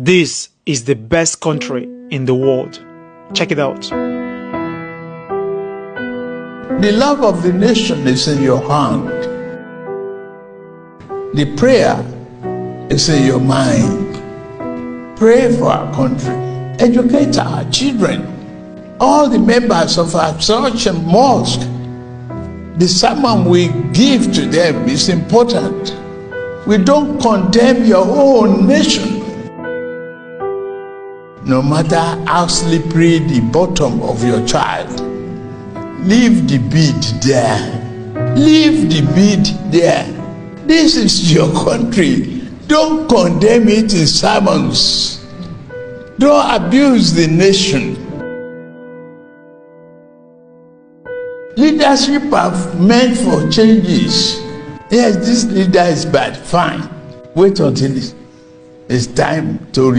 This is the best country in the world. Check it out. The love of the nation is in your hand. The prayer is in your mind. Pray for our country. Educate our children. All the members of our church and mosque. The sermon we give to them is important. We don't condemn your own nation. No matter how slippery the bottom of your child, leave the bead there. Leave the bead there. This is your country. Don't condemn it in sermons. Don't abuse the nation. Leadership are meant for changes. Yes, this leader is bad. Fine. Wait until it's time to